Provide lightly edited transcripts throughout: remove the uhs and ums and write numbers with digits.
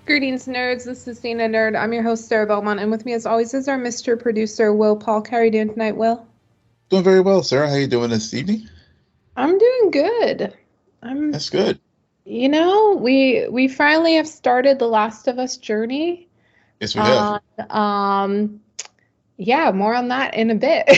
Greetings, nerds. This is CNN Nerd. I'm your host, Sarah Belmont, and with me, as always, is our Mr. Producer, Will Polk. How are you doing tonight, Will? Doing very well, Sarah. How you doing this evening? I'm doing good. That's good. We finally have started the Last of Us journey. Yes, we have. Yeah, more on that in a bit.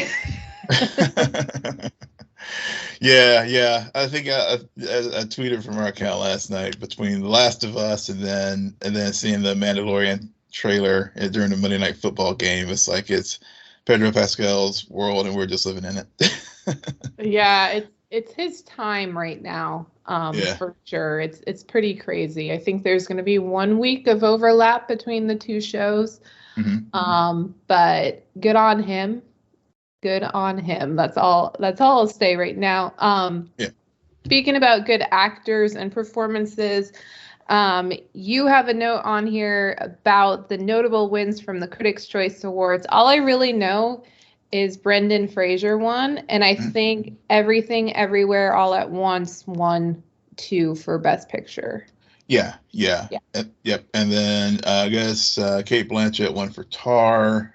Yeah. I think I tweeted from our account last night between The Last of Us and then seeing the Mandalorian trailer during the Monday Night Football game. It's like it's Pedro Pascal's world, and we're just living in it. Yeah, it's his time right now. Yeah. For sure. It's pretty crazy. I think there's going to be 1 week of overlap between the two shows. But good on him. Good on him. That's all I'll say right now. Yeah. Speaking about good actors and performances, you have a note on here about the notable wins from the Critics' Choice Awards. All I really know is Brendan Fraser won, and I think Everything Everywhere All at Once won 2 for Best Picture. Yeah. Yep. And then I guess Kate Blanchett won for Tar.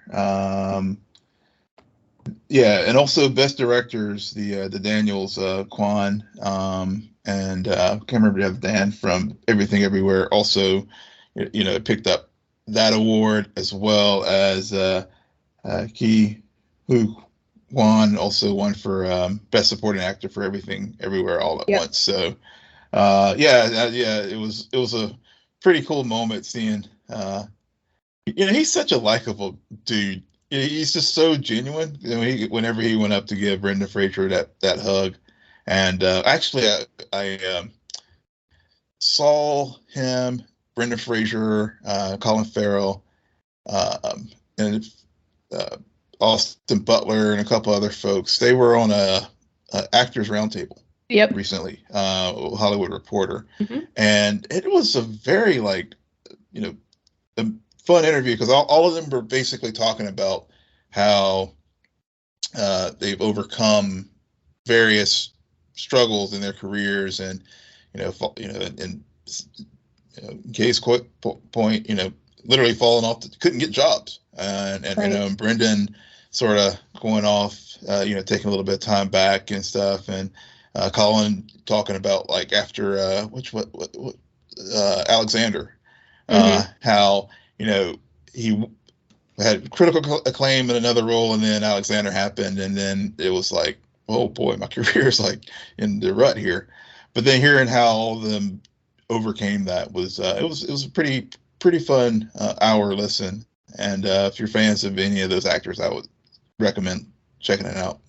Yeah, and also Best Directors, the Daniels, Kwan, and I can't remember the other Dan from Everything Everywhere. Also, picked up that award, as well as Ki Hu Kwan also won for Best Supporting Actor for Everything Everywhere All at Once. So, it was a pretty cool moment seeing. He's such a likable dude. He's just so genuine. Whenever he went up to give Brendan Fraser that hug, and actually, I saw him, Brendan Fraser, Colin Farrell, and Austin Butler, and a couple other folks. They were on a actors roundtable. Yep. Recently, Hollywood Reporter, and it was a very a fun interview, because all of them were basically talking about how they've overcome various struggles in their careers, and in Kay's point, literally falling off, couldn't get jobs, and Brendan sort of going off, taking a little bit of time back and stuff, and Colin talking about, like, after Alexander, how he had critical acclaim in another role, and then Alexander happened, and then it was like, oh boy, my career's like in the rut here. But then hearing how all of them overcame that was it was a pretty fun hour listen. And if you're fans of any of those actors, I would recommend checking it out.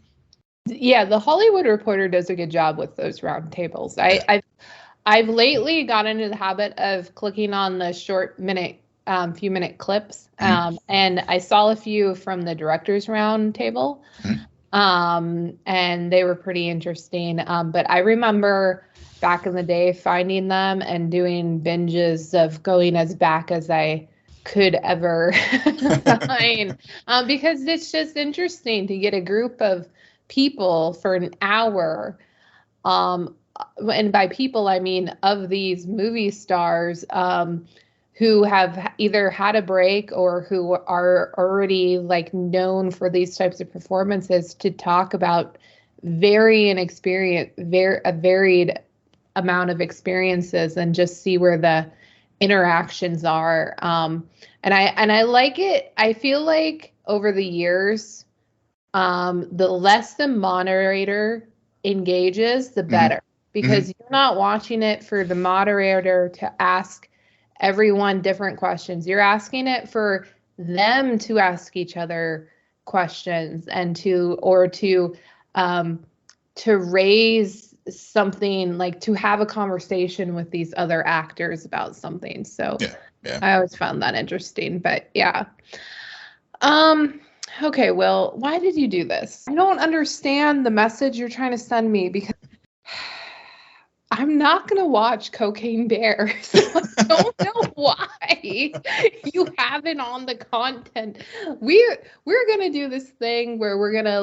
Yeah, the Hollywood Reporter does a good job with those roundtables. I've lately gotten into the habit of clicking on the few minute clips, and I saw a few from the Directors Roundtable, and they were pretty interesting. But I remember back in the day finding them and doing binges of going as back as I could ever find, because it's just interesting to get a group of people for an hour, and by people I mean of these movie stars who have either had a break or who are already known for these types of performances, to talk about a varied amount of experiences, and just see where the interactions are. And I like it. I feel like over the years, the less the moderator engages, the better, because you're not watching it for the moderator to ask everyone different questions. You're asking it for them to ask each other questions, and to raise something, to have a conversation with these other actors about something. So yeah. I always found that interesting. But yeah. Okay, Will, why did you do this? I don't understand the message you're trying to send me, because I'm not going to watch Cocaine Bear. So I don't know why you have it on the content. We're going to do this thing where we're going to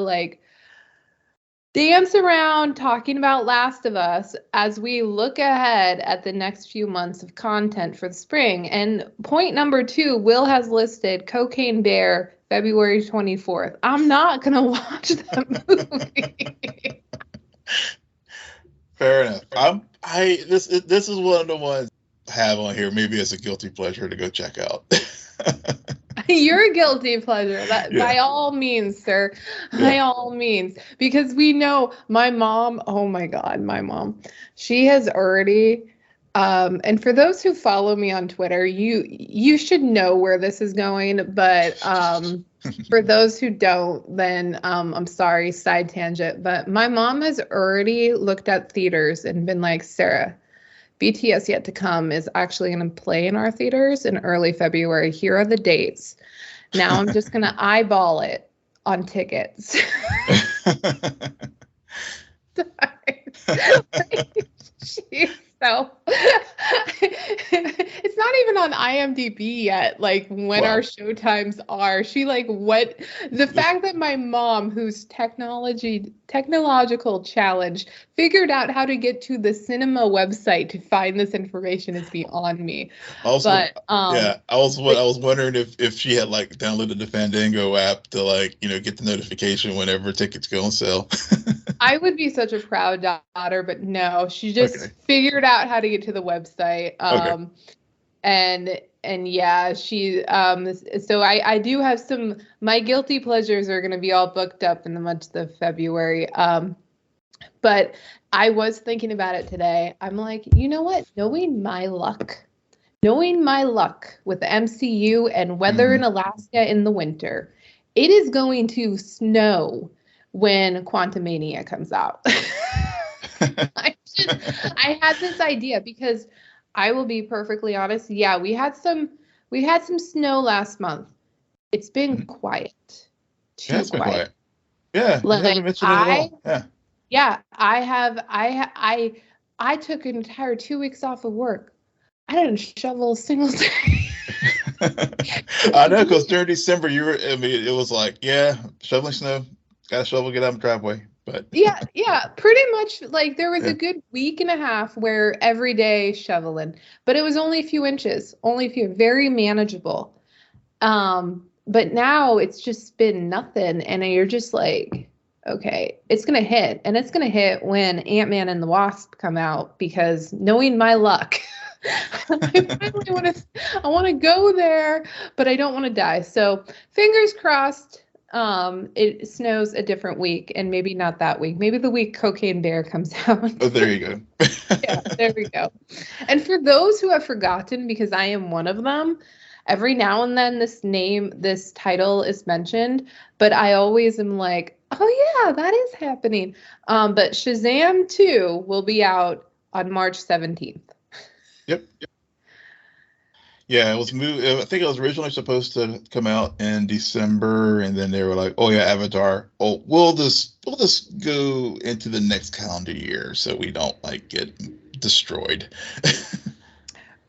dance around talking about Last of Us as we look ahead at the next few months of content for the spring. And point number 2, Will has listed Cocaine Bear February 24th. I'm not going to watch that movie. Fair enough. This is one of the ones I have on here, maybe as a guilty pleasure to go check out. You're a guilty pleasure. By all means, sir. By all means. Because we know my mom, oh my God, my mom, she has already, and for those who follow me on Twitter, you should know where this is going. But for those who don't, then I'm sorry, side tangent. But my mom has already looked at theaters and been like, Sarah, BTS Yet to Come is actually going to play in our theaters in early February. Here are the dates. Now I'm just going to eyeball it on tickets. So it's not even on IMDb yet, like when our showtimes are. She like what the fact that my mom, who's technological challenged, figured out how to get to the cinema website to find this information is beyond me. Also, but I was wondering if she had like downloaded the Fandango app to like, get the notification whenever tickets go on sale. I would be such a proud daughter, but no, she just figured out how to get to the website. And yeah, she, so I do have my guilty pleasures are going to be all booked up in the month of February. But I was thinking about it today. I'm like, you know what? Knowing my luck with the MCU and weather in Alaska in the winter, it is going to snow when Quantumania comes out. I had this idea because I will be perfectly honest. Yeah, we had some snow last month. It's been quiet. It's been quiet. Yeah, like, you haven't mentioned it at all. Yeah, I took an entire 2 weeks off of work. I didn't shovel a single day. I know, because during December it was like, shoveling snow. Got to shovel, get out of the driveway. But yeah, pretty much. Like there was a good week and a half where every day shoveling, but it was only a few inches, very manageable. But now it's just been nothing, and you're just like, okay, it's gonna hit, and it's gonna hit when Ant-Man and the Wasp come out, because knowing my luck, I want to go there, but I don't want to die. So fingers crossed. It snows a different week, and maybe not that week. Maybe the week Cocaine Bear comes out. Oh, there you go. Yeah, there we go. And for those who have forgotten, because I am one of them, every now and then this title is mentioned, but I always am like, oh yeah, that is happening. But Shazam 2 will be out on March 17th. Yep. Yeah, it was moved. I think it was originally supposed to come out in December, and then they were like, "Oh yeah, Avatar. Oh, we'll just go into the next calendar year, so we don't like get destroyed."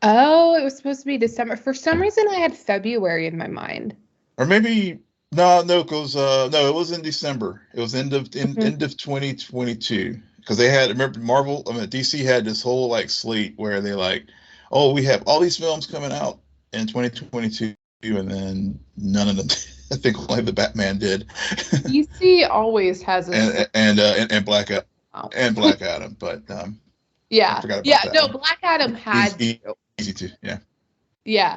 Oh, it was supposed to be December. For some reason, I had February in my mind. Or maybe no, because no, it was in December. It was end of 2022, because they had, remember, DC had this whole like slate where they like, oh, we have all these films coming out in 2022, and then none of them. I think only the Batman did. DC always has and Black Adam, but yeah, I forgot about that. No, Black Adam had easy to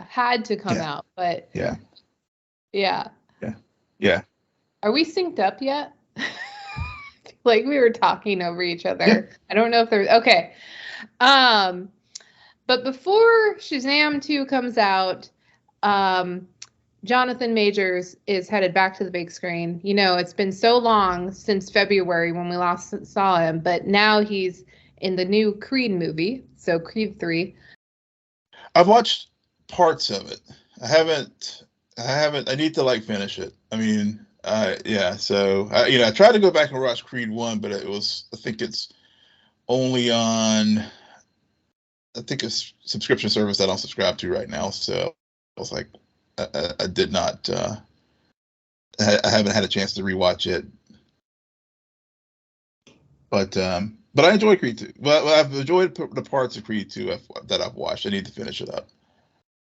had to come out, but yeah. Are we synced up yet? Like we were talking over each other. Yeah. I don't know if there's okay. But before Shazam 2 comes out, Jonathan Majors is headed back to the big screen. It's been so long since February when we last saw him, but now he's in the new Creed movie, so Creed 3. I've watched parts of it. I haven't. I need to finish it. I mean, So I tried to go back and watch Creed 1, but I think it's only on, I think it's subscription service that I don't subscribe to right now. So I was like, I did not, I haven't had a chance to rewatch it. But I enjoy Creed 2. Well, I've enjoyed the parts of Creed 2 that I've watched. I need to finish it up.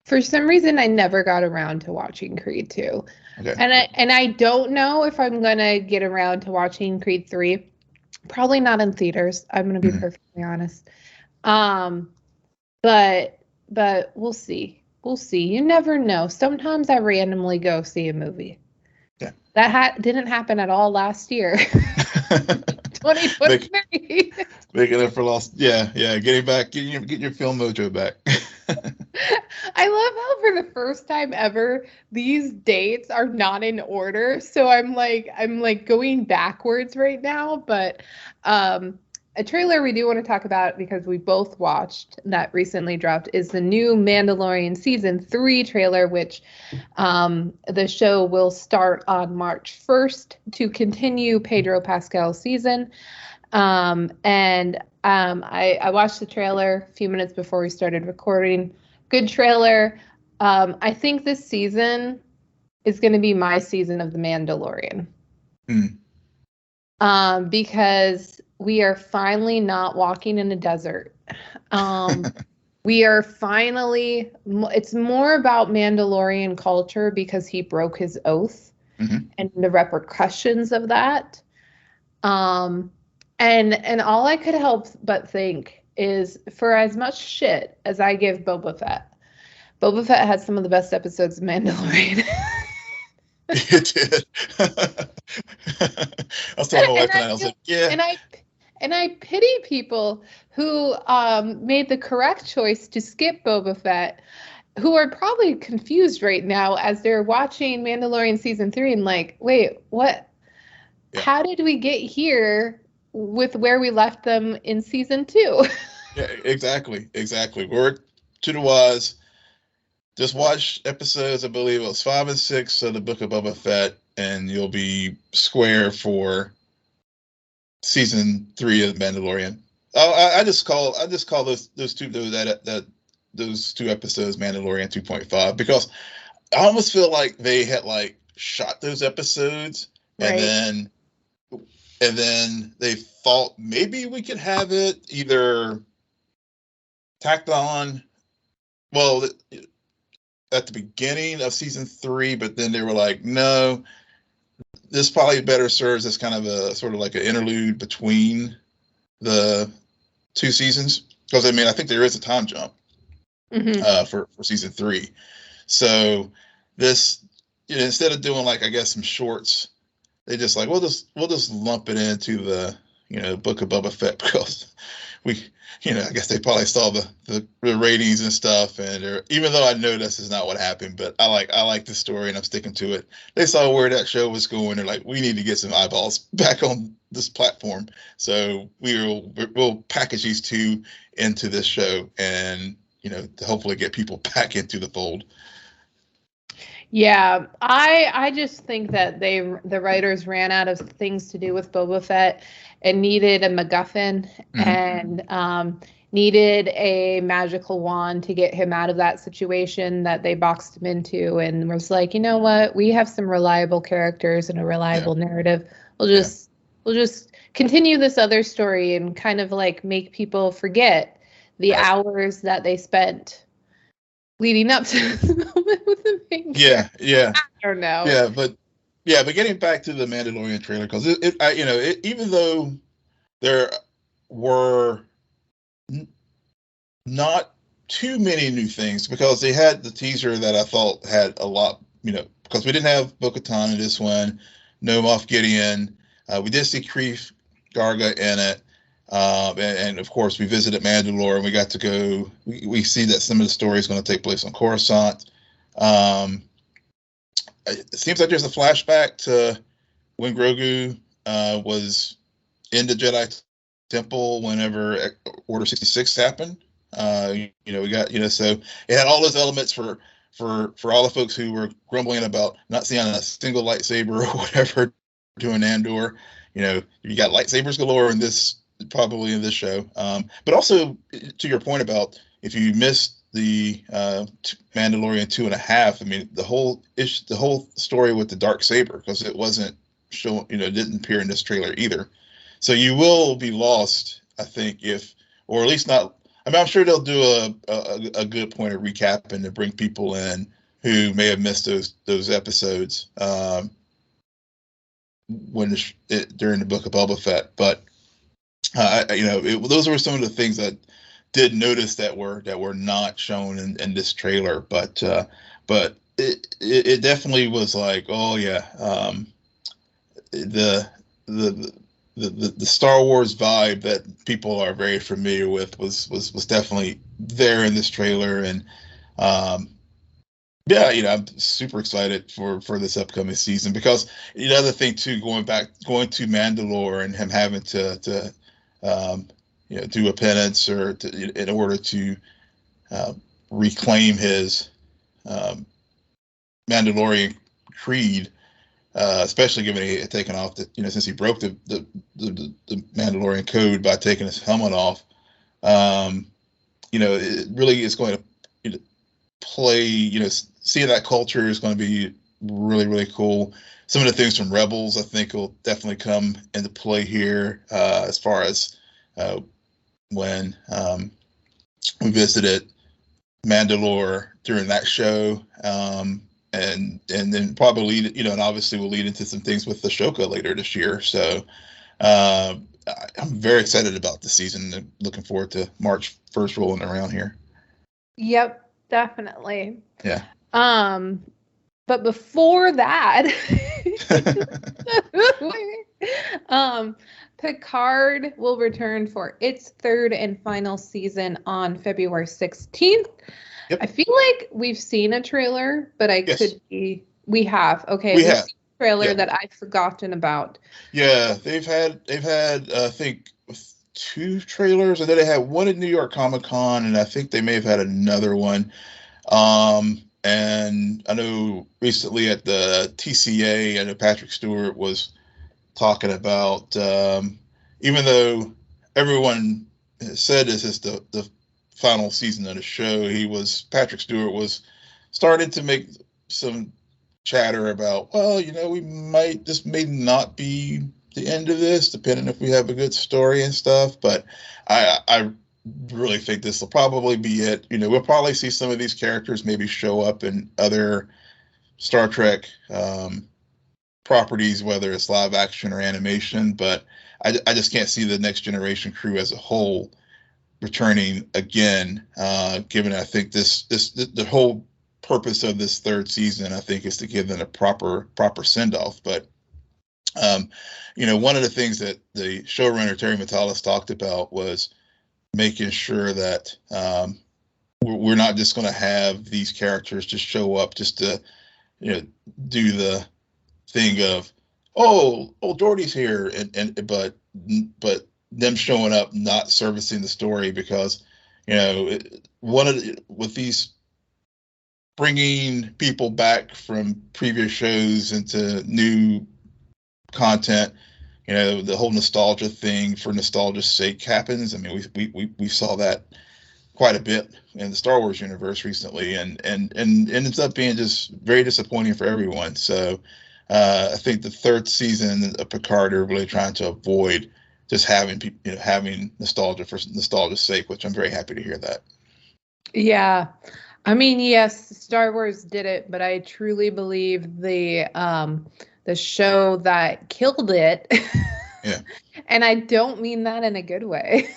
For some reason, I never got around to watching Creed 2. Okay. And I don't know if I'm going to get around to watching Creed 3. Probably not in theaters. I'm going to be perfectly honest. But we'll see. We'll see. You never know. Sometimes I randomly go see a movie. Yeah. That didn't happen at all last year. 2023. Making up for lost. Yeah. Getting your film mojo back. I love how for the first time ever, these dates are not in order. So I'm like going backwards right now. But a trailer we do want to talk about, because we both watched, that recently dropped, is the new Mandalorian season 3 trailer, which the show will start on March 1st to continue Pedro Pascal's season. I watched the trailer a few minutes before we started recording. Good trailer. I think this season is going to be my season of The Mandalorian. Because we are finally not walking in a desert. We are finally, it's more about Mandalorian culture because he broke his oath and the repercussions of that. And all I could help but think is, for as much shit as I give Boba Fett had some of the best episodes of Mandalorian. It did. I was telling my wife tonight, I was like, yeah. And I pity people who made the correct choice to skip Boba Fett, who are probably confused right now as they're watching Mandalorian season 3 and like, wait, what? Yeah. How did we get here with where we left them in season 2? Yeah, exactly. Word to the wise. Just watch episodes, I believe it was 5 and 6 of the Book of Boba Fett, and you'll be square for season 3 of Mandalorian. I just call those two episodes Mandalorian 2.5, because I almost feel like they had like shot those episodes, right, and then they thought maybe we could have it either tacked on, well, at the beginning of season 3, but then they were like, no, this probably better serves as kind of a sort of like an interlude between the 2 seasons. Because I mean, I think there is a time jump for season 3. So this, instead of doing like, I guess, some shorts, they just like, we'll just lump it into the, Book of Boba Fett, because we, I guess they probably saw the ratings and stuff, and even though I know this is not what happened, but I like the story and I'm sticking to it. They saw where that show was going. They're like, we need to get some eyeballs back on this platform, so we'll package these 2 into this show, and to hopefully get people back into the fold. Yeah, I just think that the writers ran out of things to do with Boba Fett and needed a MacGuffin and needed a magical wand to get him out of that situation that they boxed him into, and was like, you know what? We have some reliable characters and a reliable narrative. We'll just continue this other story and kind of like make people forget the hours that they spent leading up to this moment with the main character. Yeah. I don't know. But getting back to the Mandalorian trailer, because even though there were not too many new things, because they had the teaser that I thought had a lot, because we didn't have Bo-Katan in this one, no Moff Gideon. We did see Greef Karga in it. And of course, we visited Mandalore, and we got to go. We see that some of the story is going to take place on Coruscant. It seems like there's a flashback to when Grogu was in the Jedi Temple whenever Order 66 happened. We got so it had all those elements for all the folks who were grumbling about not seeing a single lightsaber or whatever doing Andor. You got lightsabers galore in this. Probably in this show, but also to your point about if you missed the Mandalorian 2.5, I mean the whole story with the dark saber, because it wasn't shown, it didn't appear in this trailer either. So you will be lost, I think, or at least not. I mean, I'm sure they'll do a good point of recapping to bring people in who may have missed those episodes during the Book of Boba Fett. But those were some of the things that did notice that were not shown in this trailer. But it definitely was like, oh yeah, the Star Wars vibe that people are very familiar with was definitely there in this trailer. And I'm super excited for this upcoming season, because the other thing too, going to Mandalore and him having to do a penance in order to reclaim his Mandalorian creed, especially given he had taken off since he broke the Mandalorian code by taking his helmet off. It really is going to play. Seeing that culture is going to be really, really cool. Some of the things from Rebels, I think, will definitely come into play here, as far as when we visited Mandalore during that show, and then probably and obviously we'll lead into some things with Ashoka later this year. So I'm very excited about the season and looking forward to March 1st rolling around here. Yep, definitely. Yeah. But before that, Picard will return for its third and final season on February 16th. Yep. I feel like we've seen a trailer, but we have. Okay. We've seen a trailer that I've forgotten about. Yeah, they've had I think 2 trailers, and then they had one at New York Comic Con, and I think they may have had another one. And I know recently at the TCA, I know Patrick Stewart was talking about, even though everyone said this is the final season of the show, Patrick Stewart was starting to make some chatter about, well, this may not be the end of this, depending if we have a good story and stuff. But I really think this will probably be it. We'll probably see some of these characters maybe show up in other Star Trek properties, whether it's live action or animation. But I just can't see the Next Generation crew as a whole returning again, given I think the whole purpose of this third season, I think, is to give them a proper send-off. But one of the things that the showrunner Terry Matalas talked about was making sure that we're not just going to have these characters just show up just to do the thing of Geordi's here, but them showing up not servicing the story, because with these bringing people back from previous shows into new content, the whole nostalgia thing for nostalgia's sake happens. I mean, we saw that quite a bit in the Star Wars universe recently, and ends up being just very disappointing for everyone. So I think the third season of Picard are really trying to avoid just having people, having nostalgia for nostalgia's sake, which I'm very happy to hear that. Yeah. I mean, yes, Star Wars did it, but I truly believe the show that killed it, yeah, and I don't mean that in a good way,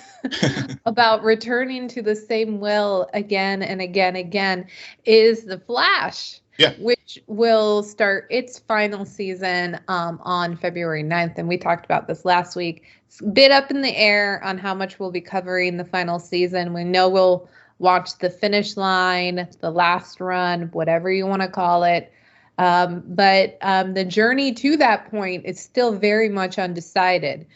about returning to the same well again and again, is The Flash. Yeah. Which will start its final season on February 9th. And we talked about this last week. It's a bit up in the air on how much we'll be covering the final season. We know we'll watch the finish line, the last run, whatever you want to call it. But the journey to that point is still very much undecided.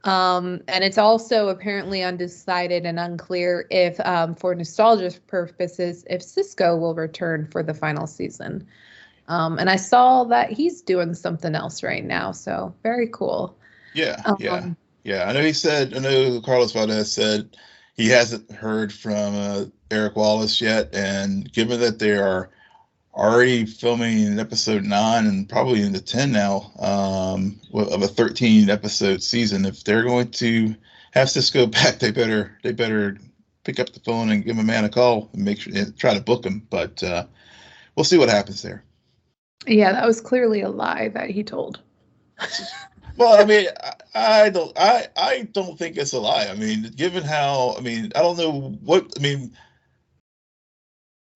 And it's also apparently undecided and unclear if, for nostalgia purposes, if Cisco will return for the final season. And I saw that he's doing something else right now, so very cool. Yeah. I know Carlos Valdez said he hasn't heard from Eric Wallace yet, and given that they are already filming episode 9 and probably into 10 now, of a 13 episode season. If they're going to have Cisco back, they better pick up the phone and give my man a call and make sure and try to book him. But we'll see what happens there. Yeah, that was clearly a lie that he told. Well, I mean, I don't think it's a lie. I mean, given how, I mean, I don't know what, I mean,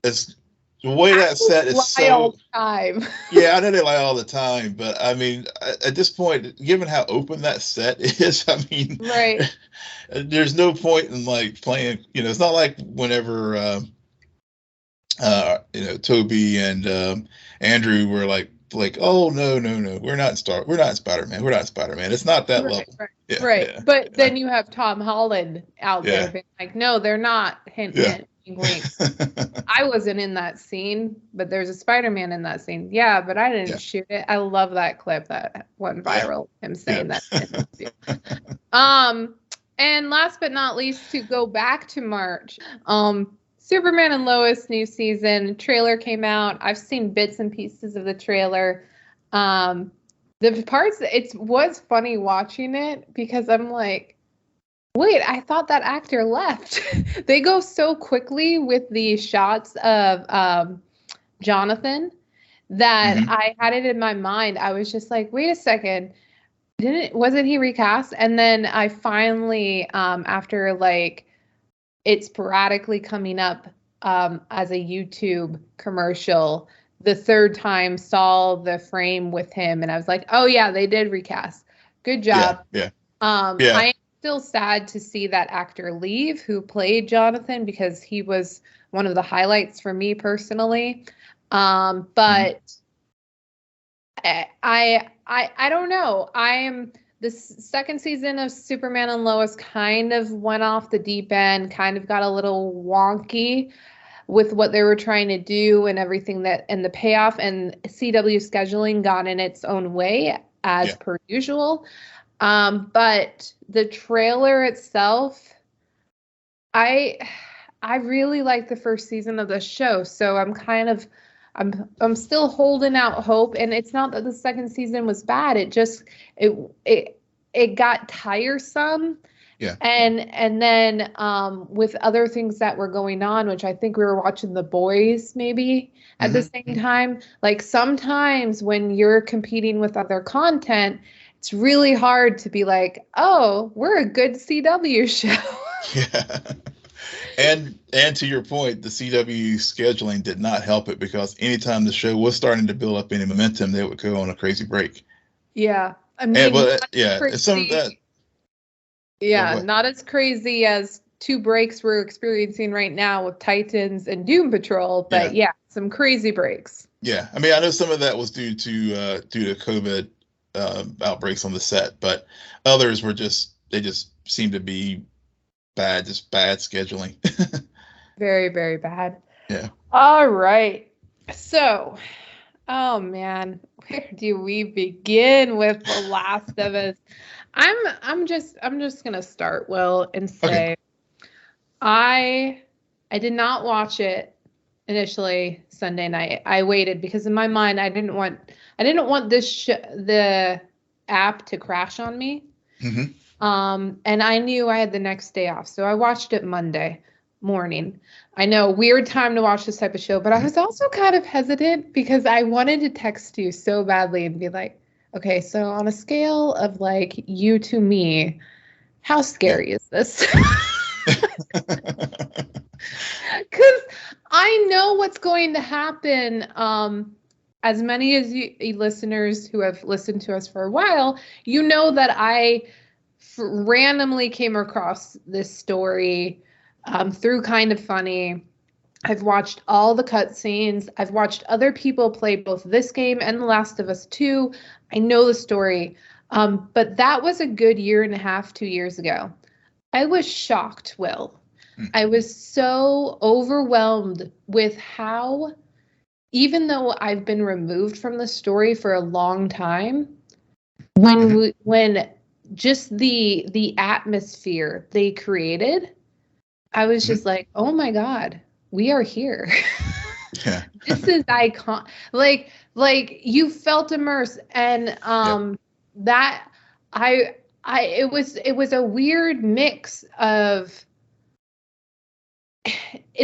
it's the way that set is so. All the time. Yeah, I know they lie all the time, but I mean, at this point, given how open that set is, I mean, right. There's no point in like playing. You know, it's not like whenever Toby and Andrew were like, oh no, we're not Spider-Man. We're not Spider-Man. It's not that level. Right. Yeah, right. Yeah, but then you have Tom Holland out there being like, no, they're not. Hint, hint. Wink. I wasn't in that scene, but there's a Spider-Man in that scene. Yeah, but I didn't shoot it. I love that clip that went viral. Him saying that. And last but not least, to go back to March, Superman and Lois new season trailer came out. I've seen bits and pieces of the trailer. The parts, it was funny watching it because I'm like, wait, I thought that actor left. They go so quickly with the shots of Jonathan that I had it in my mind. I was just like, wait a second. Wasn't he recast? And then I finally, after like it sporadically coming up as a YouTube commercial, the third time saw the frame with him and I was like, oh yeah, they did recast. Good job. Yeah. I am still sad to see that actor leave who played Jonathan because he was one of the highlights for me personally. But I don't know. The second season of Superman and Lois kind of went off the deep end, kind of got a little wonky with what they were trying to do and everything and the payoff, and CW scheduling got in its own way as per usual. But the trailer itself, I really like the first season of the show, so I'm still holding out hope. And it's not that the second season was bad; it got tiresome. Yeah. And then with other things that were going on, which I think we were watching The Boys maybe at the same time. Like sometimes when you're competing with other content, it's really hard to be like, oh, we're a good CW show. Yeah. And to your point, the CW scheduling did not help it because anytime the show was starting to build up any momentum, they would go on a crazy break. Yeah. I mean, some of that. Yeah, not as crazy as 2 breaks we're experiencing right now with Titans and Doom Patrol, but some crazy breaks. Yeah, I mean, I know some of that was due to COVID outbreaks on the set, but others were just seemed to be bad scheduling. Very, very bad. Yeah. All right. So, oh man, where do we begin with The Last of Us? I'm just gonna start, Will, and say I did not watch it initially Sunday night. I waited because in my mind I didn't want the app to crash on me. And I knew I had the next day off, so I watched it Monday morning. I know, weird time to watch this type of show, but I was also kind of hesitant because I wanted to text you so badly and be like, okay, so on a scale of like you to me, how scary is this? Because I know what's going to happen. As many as you listeners who have listened to us for a while, you know that I randomly came across this story through Kind of Funny. I've watched all the cutscenes. I've watched other people play both this game and The Last of Us 2. I know the story. But that was a good 1.5, 2 years ago. I was shocked, Will. I was so overwhelmed with how, even though I've been removed from the story for a long time, when just the atmosphere they created, I was just like, oh my God, we are here. Yeah. This is icon. Like you felt immersed, and that I it was a weird mix of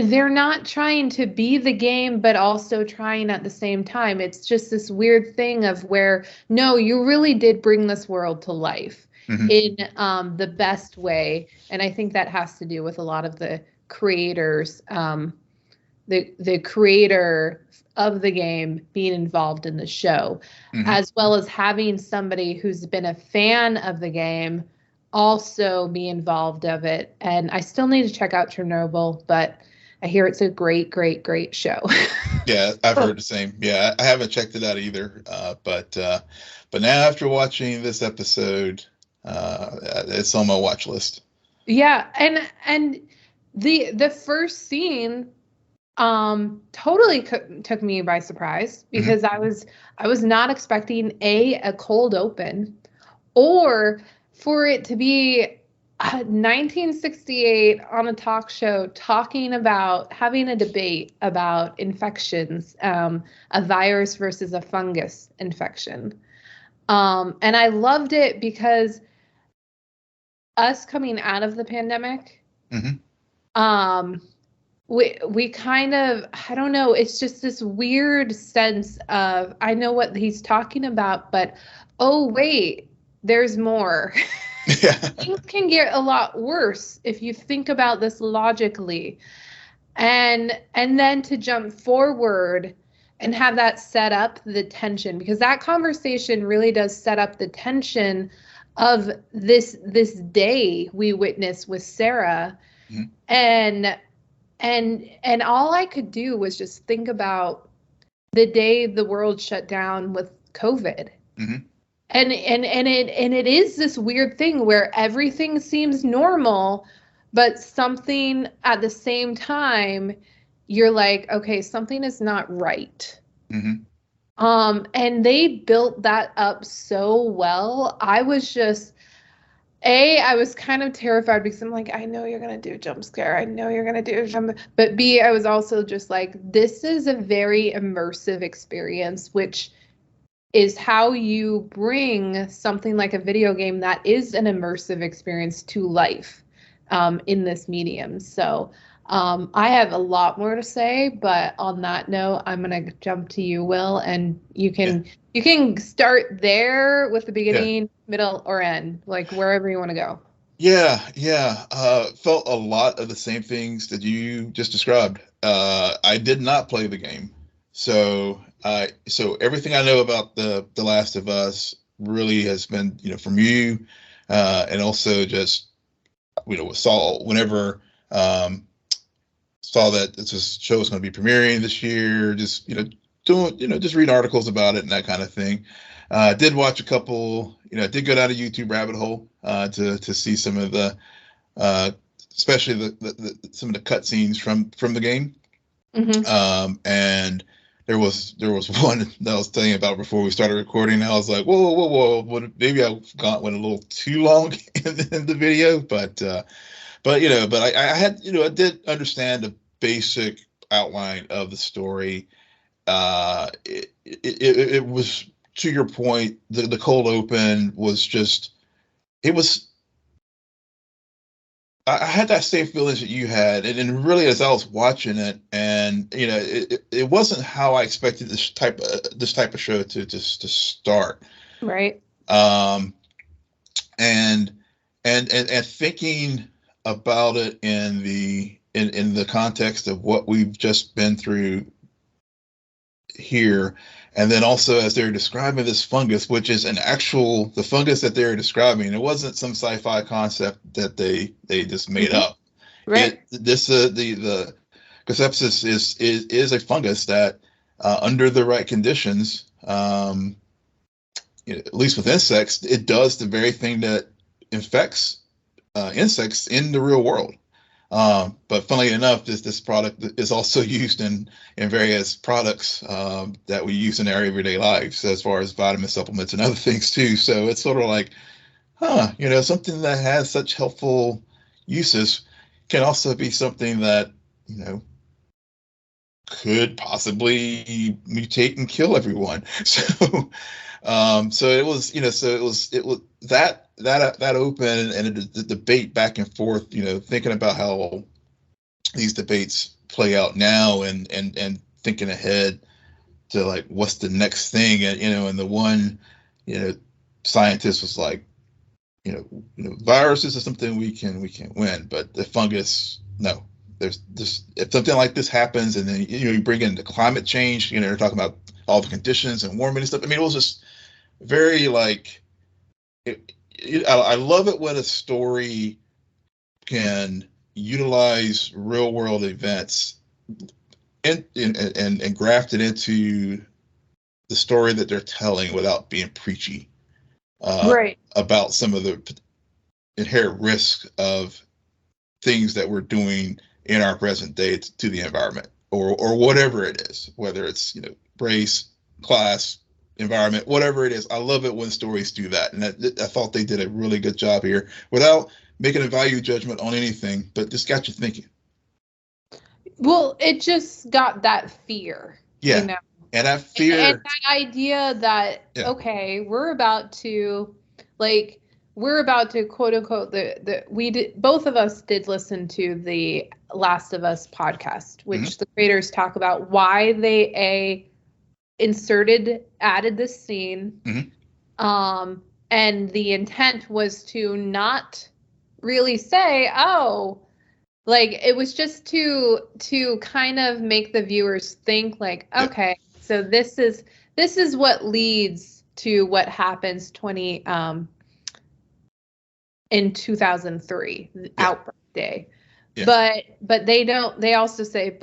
they're not trying to be the game, but also trying at the same time. It's just this weird thing of where, no, you really did bring this world to life in the best way. And I think that has to do with a lot of the creators, the creator of the game being involved in the show, as well as having somebody who's been a fan of the game also be involved of it. And I still need to check out Chernobyl, but I hear it's a great, great, great show. Yeah, I've heard the same. Yeah, I haven't checked it out either. But now after watching this episode, it's on my watch list. Yeah, and the first scene totally took me by surprise, because I was not expecting a cold open, or for it to be 1968 on a talk show talking about having a debate about infections, a virus versus a fungus infection. And I loved it because us coming out of the pandemic, we kind of, I don't know, it's just this weird sense of, I know what he's talking about, but oh wait, there's more. Yeah. Things can get a lot worse if you think about this logically. And then to jump forward and have that set up the tension, because that conversation really does set up the tension of this day we witnessed with Sarah. And all I could do was just think about the day the world shut down with COVID. And it is this weird thing where everything seems normal, but something at the same time, you're like, okay, something is not right. And they built that up so well. I was just, I was kind of terrified because I'm like, I know you're going to do a jump scare. I know you're going to do a jump. But B, I was also just like, this is a very immersive experience, which is how you bring something like a video game that is an immersive experience to life in this medium. So I have a lot more to say, but on that note, I'm going to jump to you, Will, and you can start there with the beginning, middle, or end, like wherever you want to go. Yeah. Felt a lot of the same things that you just described. I did not play the game. So everything I know about the Last of Us really has been, from you, and also just, saw whenever, saw that this show was going to be premiering this year, just, doing, just reading articles about it and that kind of thing. Did watch a couple, did go down a YouTube rabbit hole, to see some of the, especially some of the cutscenes from the game. And there was one that I was telling you about before we started recording. I was like, whoa, maybe I went a little too long in the video, but I had, I did understand the basic outline of the story. It was, to your point, the cold open was just, it was, I had that same feelings that you had, and really as I was watching it, and it wasn't how I expected this type of show to start. Right. And thinking about it in the context of what we've just been through here, and then also as they're describing this fungus, which is the fungus that they're describing, it wasn't some sci-fi concept that they just made up. Right. The Cryptopsis is a fungus that, under the right conditions, at least with insects, it does the very thing that infects insects in the real world. But funnily enough, this product is also used in various products that we use in our everyday lives, as far as vitamin supplements and other things too. So it's sort of like, something that has such helpful uses can also be something that, could possibly mutate and kill everyone. So it was, it was that open and the debate back and forth, thinking about how these debates play out now and thinking ahead to like what's the next thing, and the one scientist was like, viruses are something we can win, but the fungus, no. There's this, if something like this happens, and then you bring in the climate change, they're talking about all the conditions and warming and stuff. I mean, it was just very like, I love it when a story can utilize real world events and graft it into the story that they're telling without being preachy about some of the inherent risk of things that we're doing in our present day to the environment or whatever it is, whether it's race, class, environment, whatever it is. I love it when stories do that, and I thought they did a really good job here without making a value judgment on anything, but just got you thinking. Well, it just got that fear, and that fear and that idea that okay, we're about to quote unquote both of us did listen to the Last of Us podcast, which the creators talk about why they added this scene. And the intent was to not really say, it was just to kind of make the viewers think like, okay, so this is what leads to what happens in 2003, Outbreak Day. But they also say,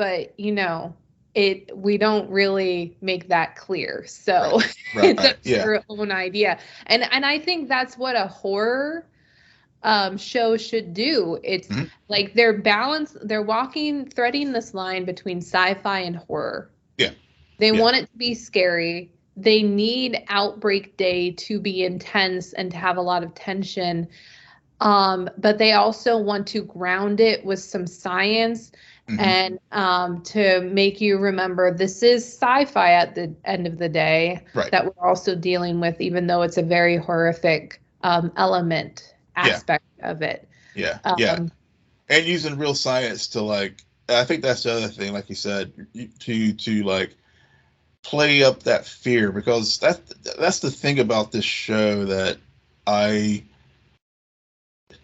we don't really make that clear. So it's their own idea. And I think that's what a horror show should do. It's like they're threading this line between sci-fi and horror. They want it to be scary. They need Outbreak Day to be intense and to have a lot of tension. But they also want to ground it with some science and to make you remember this is sci-fi at the end of the day that we're also dealing with, even though it's a very horrific aspect of it. And using real science to I think that's the other thing, like you said, to like play up that fear, because that's the thing about this show that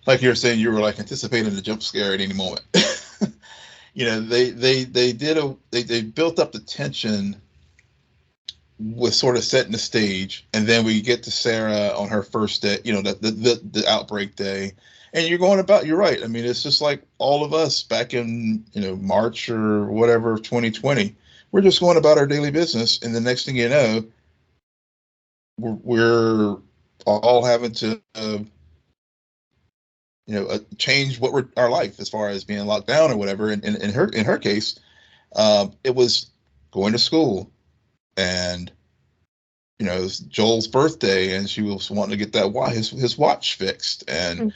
like you were saying, you were like anticipating the jump scare at any moment. They built up the tension with sort of setting the stage, and then we get to Sarah on her first day, the Outbreak Day, and you're right. I mean, it's just like all of us back in March or whatever of 2020. We're just going about our daily business, and the next thing you know, we're all having to change our life as far as being locked down or whatever. And in her case, it was going to school, and it was Joel's birthday, and she was wanting to get his watch fixed, and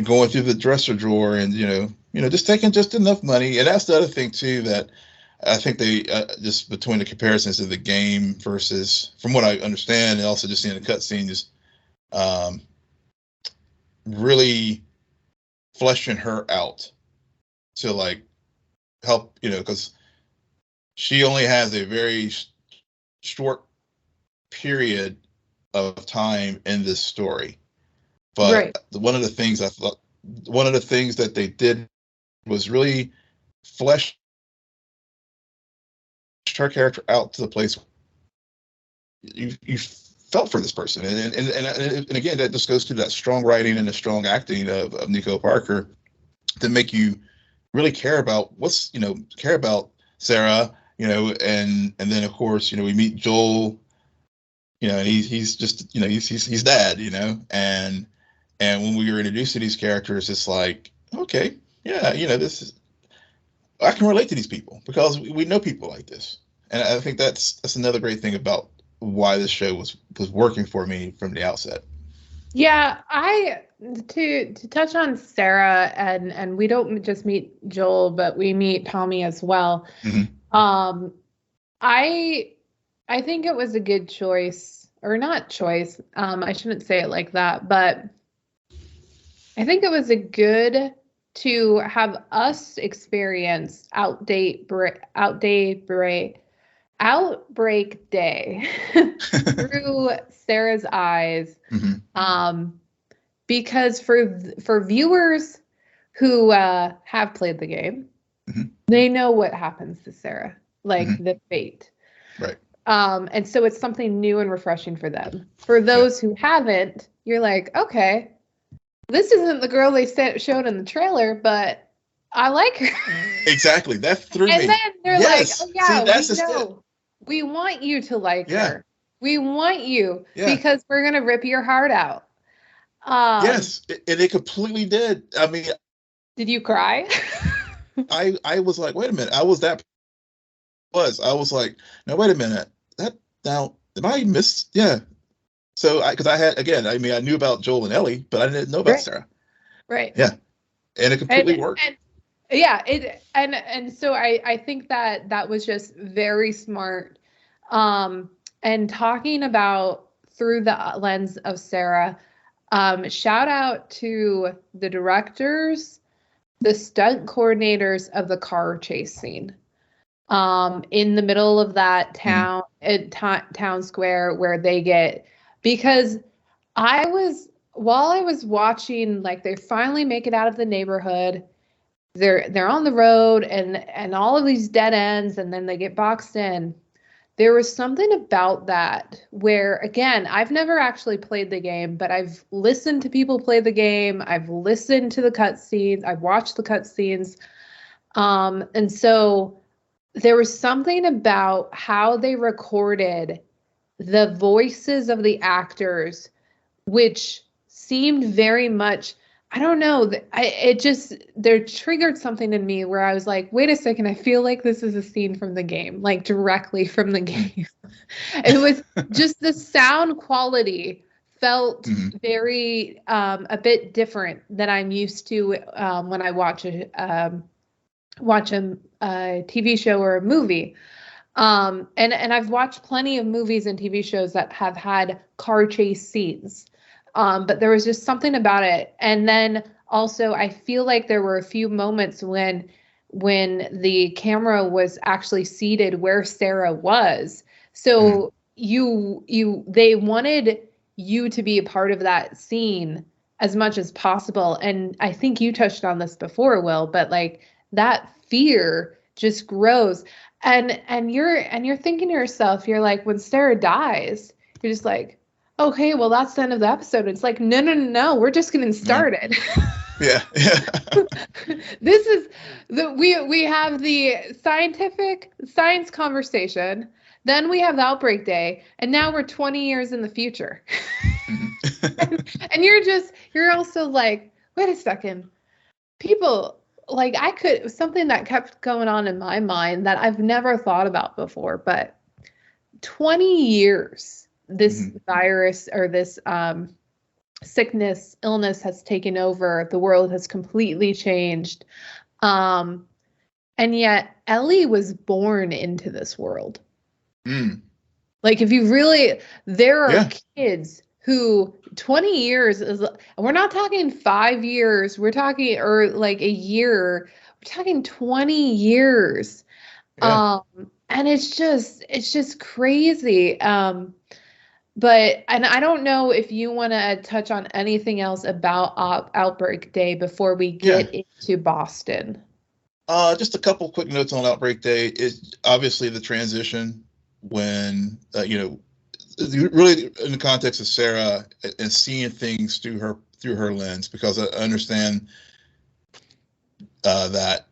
going through the dresser drawer, and just taking just enough money. And that's the other thing too, that I think they just between the comparisons of the game versus, from what I understand, and also just seeing the cutscenes, really fleshing her out to help, because she only has a very short period of time in this story. But one of the things that they did was really flesh her character out to the place you felt for this person, and again, that just goes to that strong writing and the strong acting of Nico Parker to make you really care about Sarah, and then of course we meet Joel, and he's just he's dad, and when we were introduced to these characters, it's like, okay, this is, I can relate to these people because we know people like this, and I think that's another great thing about why this show was working for me from the outset. Yeah, to touch on Sarah, and we don't just meet Joel, but we meet Tommy as well. Um, I think it was a good choice, or not choice. I shouldn't say it like that, but I think it was a good to have us experience Outbreak Day through Sarah's eyes. Because for viewers who have played the game, they know what happens to Sarah, like the fate. Right. And so it's something new and refreshing for them. For those who haven't, you're like, okay, this isn't the girl they showed in the trailer, but I like her. Exactly. That threw me. And then they're like, oh yeah, see, we know. We want you to like Yeah. her. We want you Yeah. because we're going to rip your heart out. Yes, and it completely did. I mean, Did you cry? I was like, wait a minute. I was like, no, wait a minute. Now, am I missed? Yeah. So, because I had, again, I mean, I knew about Joel and Ellie, but I didn't know about Sarah. Right. Yeah. And it completely worked. And so I think that was just very smart. And talking about through the lens of Sarah, shout out to the directors, the stunt coordinators of the car chase scene. In the middle of that town, town square where they get, because while I was watching, like, they finally make it out of the neighborhood, they're on the road and all of these dead ends, and then they get boxed in. There was something about that where, again, I've never actually played the game, but I've listened to people play the game. I've listened to the cutscenes. I've watched the cutscenes. And so there was something about how they recorded the voices of the actors, which seemed very much, I don't know, there triggered something in me where I was like, wait a second, I feel like this is a scene from the game, like directly from the game. It was just the sound quality felt very, a bit different than I'm used to when I watch a TV show or a movie. And I've watched plenty of movies and TV shows that have had car chase scenes. But there was just something about it. And then also I feel like there were a few moments when the camera was actually seated where Sarah was. So they wanted you to be a part of that scene as much as possible. And I think you touched on this before, Will, but like that fear just grows. And you're thinking to yourself, you're like, when Sarah dies, you're just like, okay, well, that's the end of the episode. It's like, no, we're just getting started. Yeah. This is we have the science conversation, then we have the outbreak day, and now we're 20 years in the future. and you're also like, wait a second, people, like, something that kept going on in my mind that I've never thought about before, but 20 years this virus or this illness has taken over. The world has completely changed. And yet Ellie was born into this world. Like, if you really, there are kids who 20 years is, we're not talking 5 years, we're talking, or like a year, we're talking 20 years. And it's just crazy. But I don't know if you want to touch on anything else about Outbreak Day before we get into Boston. Just a couple quick notes on Outbreak Day is obviously the transition when, really in the context of Sarah and seeing things through her lens, because I understand that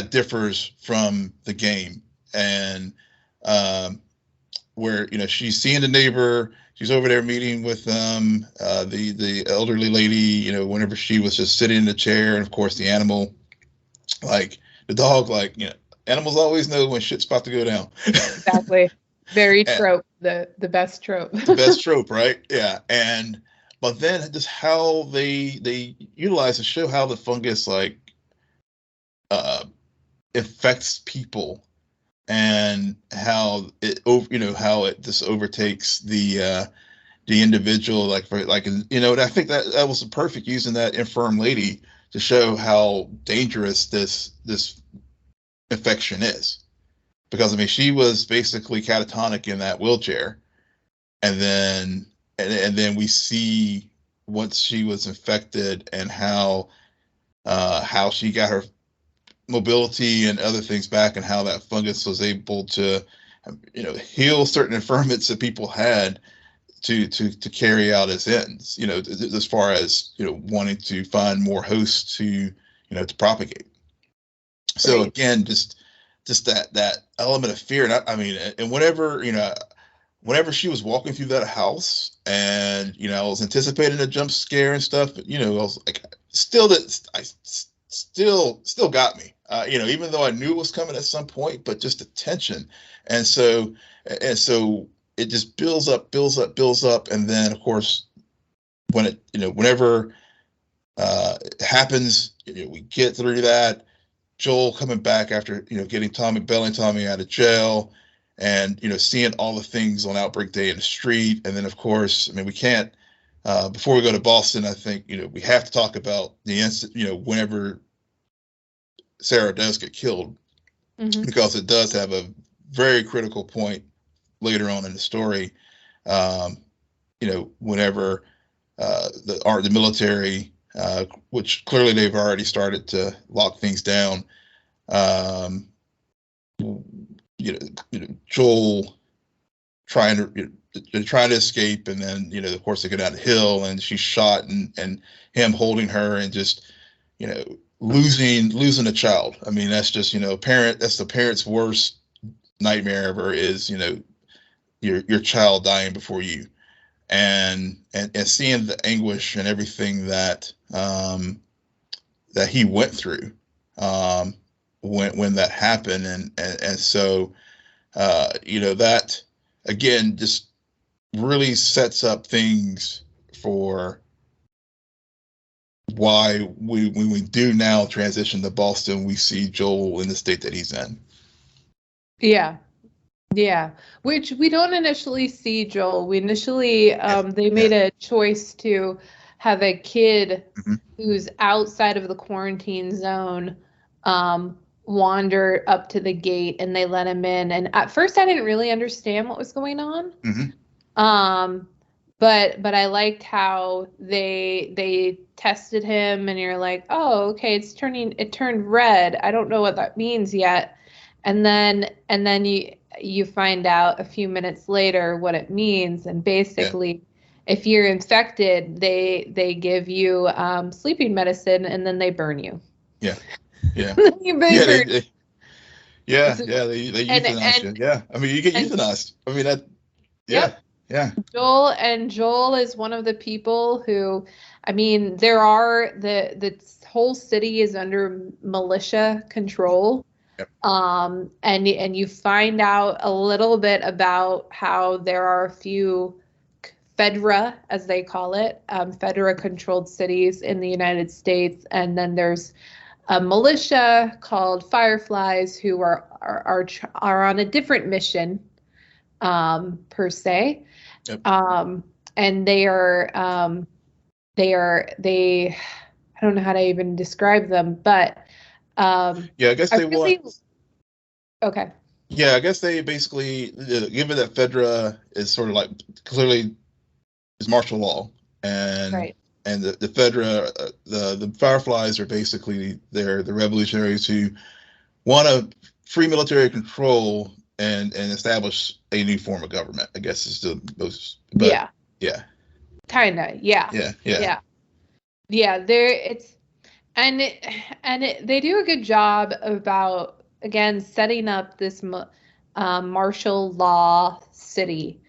differs from the game, and where she's seeing the neighbor, she's over there meeting with the elderly lady, whenever she was just sitting in the chair, and of course the animal, like the dog, like animals always know when shit's about to go down. Exactly. Very trope, the best trope. The best trope, right? Yeah. But then just how they utilize to show how the fungus affects people, and how it just overtakes the individual, like and I think that was perfect, using that infirm lady to show how dangerous this infection is, because I mean she was basically catatonic in that wheelchair, and then we see once she was infected and how she got her mobility and other things back, and how that fungus was able to heal certain infirmities that people had to carry out its ends, as far as wanting to find more hosts to to propagate. So again, just that element of fear. And I mean, and whenever she was walking through that house, and I was anticipating a jump scare and stuff, but I was like, still got me. Even though I knew it was coming at some point, but just the tension, and so it just builds up, and then of course when whenever it happens, we get through that. Joel coming back after getting bailing Tommy out of jail, and seeing all the things on Outbreak Day in the street, and then of course, I mean, we can't before we go to Boston, I think we have to talk about the incident. Whenever Sarah does get killed, because it does have a very critical point later on in the story. Whenever the military, which clearly they've already started to lock things down. Joel trying to escape, and then of course they go down the hill, and she's shot, and him holding her, and just losing a child. I mean, that's just that's the parent's worst nightmare ever, is your child dying before you, and seeing the anguish and everything that that he went through when that happened, and so that again just really sets up things for why when we do now transition to Boston, we see Joel in the state that he's in. Yeah, which we don't initially see Joel. We initially, they made a choice to have a kid who's outside of the quarantine zone wander up to the gate, and they let him in. And at first I didn't really understand what was going on. But I liked how they tested him, and you're like, oh, okay, it turned red. I don't know what that means yet. And then you find out a few minutes later what it means, and basically if you're infected, they give you sleeping medicine, and then they burn you. They euthanize you. Yeah, I mean, you get euthanized. I mean, that. Yeah. Joel is one of the people who, I mean, the whole city is under militia control. And you find out a little bit about how there are a few Fedra, as they call it, Fedra-controlled cities in the United States, and then there's a militia called Fireflies who are on a different mission, per se, and they I don't know how to even describe them, but. I guess they want. Okay. Yeah, I guess they basically, given that Fedra is sort of like clearly is martial law, and the Fedra, the Fireflies are basically the revolutionaries who want to free military control and establish a new form of government. I guess is the most. Kinda. They do a good job about, again, setting up this martial law city,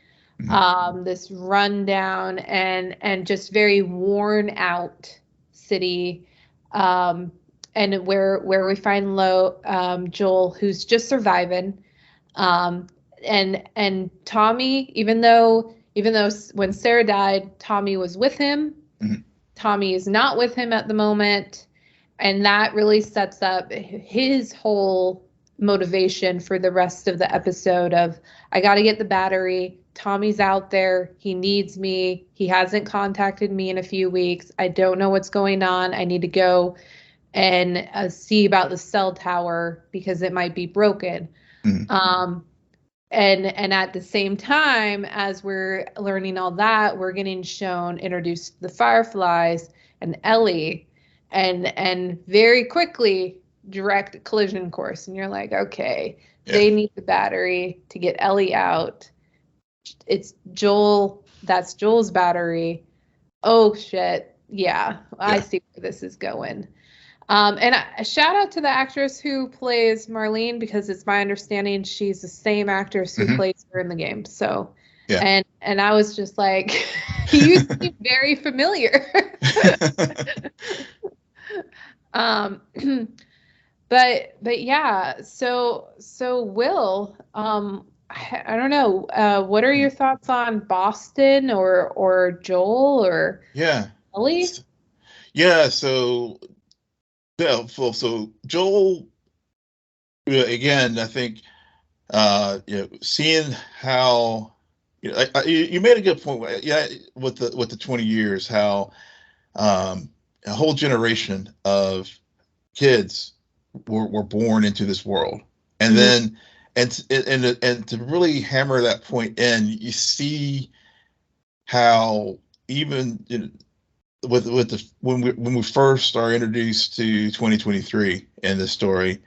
this rundown and just very worn out city, and where we find Joel, who's just surviving, and Tommy, even though when Sarah died, Tommy was with him. Tommy is not with him at the moment. And that really sets up his whole motivation for the rest of the episode of, I got to get the battery. Tommy's out there. He needs me. He hasn't contacted me in a few weeks. I don't know what's going on. I need to go and see about the cell tower because it might be broken. And at the same time, as we're learning all that, we're getting introduced to the Fireflies and Ellie, and very quickly direct collision course. And you're like, okay, they need the battery to get Ellie out. It's Joel. That's Joel's battery. Oh shit. Yeah. I see where this is going. And a shout out to the actress who plays Marlene, because it's my understanding she's the same actress who plays her in the game. So, and I was just like, he used to be very familiar. But yeah, so Will, I don't know, what are your thoughts on Boston or Joel or Ellie? So Joel, again, I think, seeing how, you made a good point. With the 20 years, how a whole generation of kids were born into this world, and then and to really hammer that point in, you see how even when we first are introduced to 2023 in this story,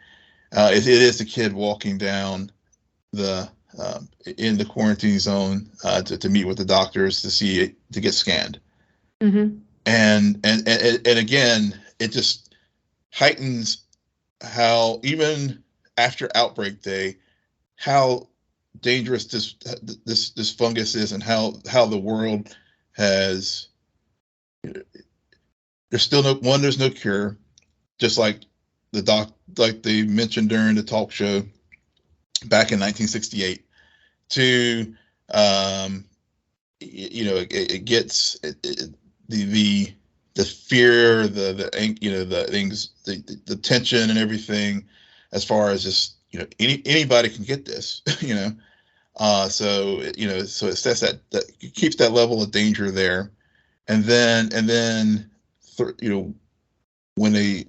it is the kid walking down in the quarantine zone to meet with the doctors to get scanned, and again, it just heightens how even after outbreak day, how dangerous this fungus is, and how the world has. There's no cure, just like like they mentioned during the talk show back in 1968. It gets the fear, the tension and everything, as far as just anybody can get this, so it sets that it keeps that level of danger there. And then, when they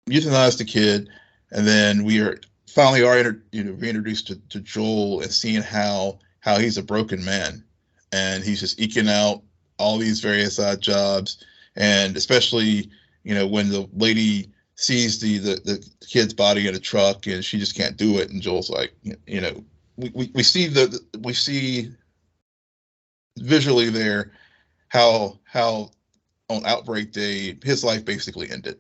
euthanize the kid, and then we are finally reintroduced to Joel, and seeing how he's a broken man, and he's just eking out all these various odd jobs, and especially when the lady sees the kid's body in a truck and she just can't do it, and Joel's like, we see visually there how on outbreak day his life basically ended,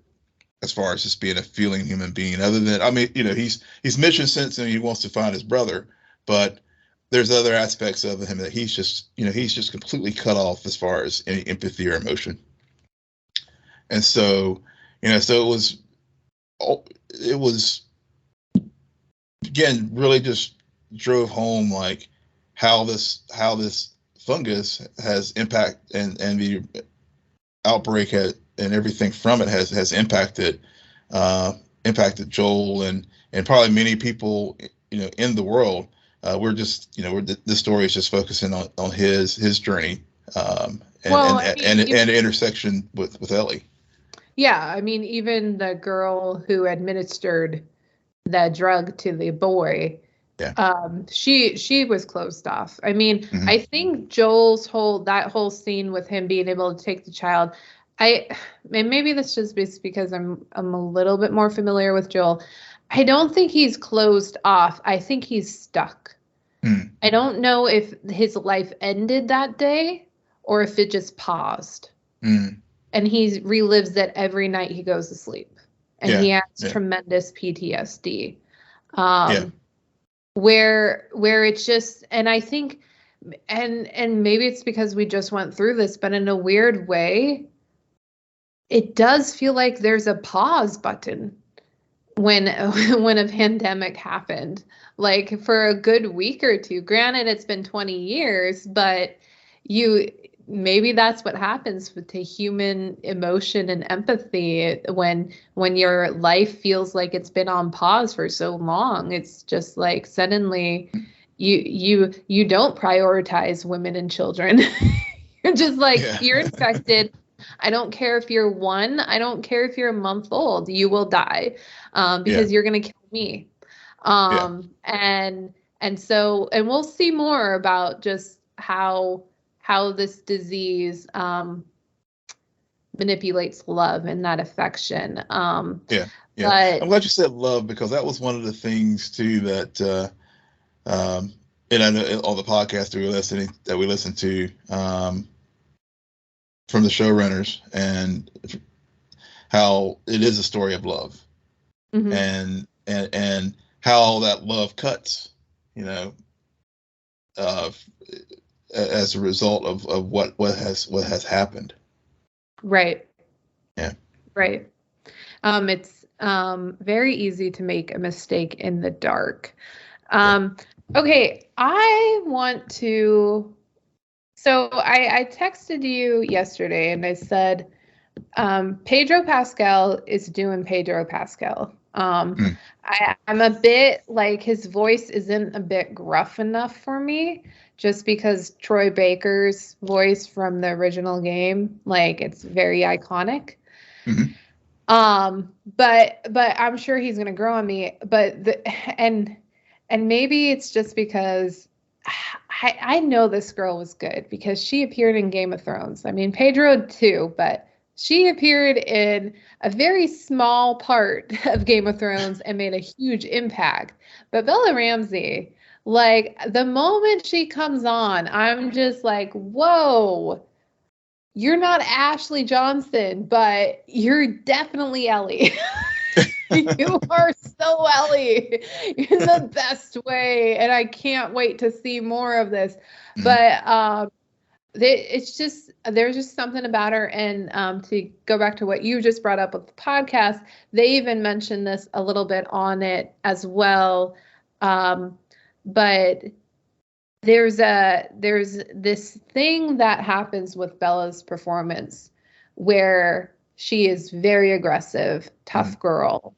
as far as just being a feeling human being. Other than, he's mission sensitive and he wants to find his brother, but there's other aspects of him that he's just completely cut off as far as any empathy or emotion. And so it was again really just drove home like how this fungus has impact, and the outbreak and everything from it has impacted Joel and probably many people in the world. This story is just focusing on his journey, and the intersection with Ellie. Yeah, even the girl who administered the drug to the boy, she was closed off. I think Joel's whole scene with him being able to take the child, and maybe this just is because I'm a little bit more familiar with Joel. I don't think he's closed off. I think he's stuck. I don't know if his life ended that day or if it just paused. And he relives it every night he goes to sleep. And he has tremendous PTSD. Where it's just, and I think, and maybe it's because we just went through this, but in a weird way, it does feel like there's a pause button when a pandemic happened, like for a good week or two. Granted, it's been 20 years, but maybe that's what happens to human emotion and empathy when your life feels like it's been on pause for so long. It's just like suddenly you don't prioritize women and children. You're just like, you're infected. I don't care if you're 1. I don't care if you're a month old. You will die because you're going to kill me. And so we'll see more about just how this disease manipulates love and that affection. But, I'm glad you said love, because that was one of the things too that and I know all the podcasts that we listen to from the showrunners, and how it is a story of love, and how that love cuts, as a result of what has happened. Right. Yeah. Right. It's very easy to make a mistake in the dark. Okay, I want to. So I texted you yesterday and I said, Pedro Pascal is doing Pedro Pascal. I'm a bit like, his voice isn't a bit gruff enough for me, just because Troy Baker's voice from the original game, like, it's very iconic. But I'm sure he's gonna grow on me. And maybe it's just because I know this girl was good because she appeared in Game of Thrones. I mean, Pedro too, but she appeared in a very small part of Game of Thrones and made a huge impact. But Bella Ramsey, like, the moment she comes on, I'm just like, whoa, you're not Ashley Johnson, but you're definitely Ellie. You are so Ellie in the best way, and I can't wait to see more of this. But it's just, there's just something about her. And to go back to what you just brought up with the podcast, they even mentioned this a little bit on it as well. But there's this thing that happens with Bella's performance where she is very aggressive, tough girl.